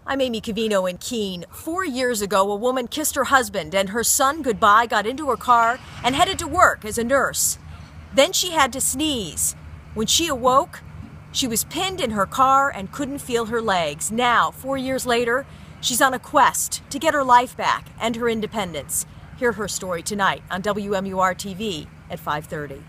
I'm Amy Covino in Keene. 4 years ago, a woman kissed her husband and her son goodbye, got into her car, and headed to work as a nurse. Then she had to sneeze. When she awoke, she was pinned in her car and couldn't feel her legs. Now, 4 years later, she's on a quest to get her life back and her independence. Hear her story tonight on WMUR TV at 5:30.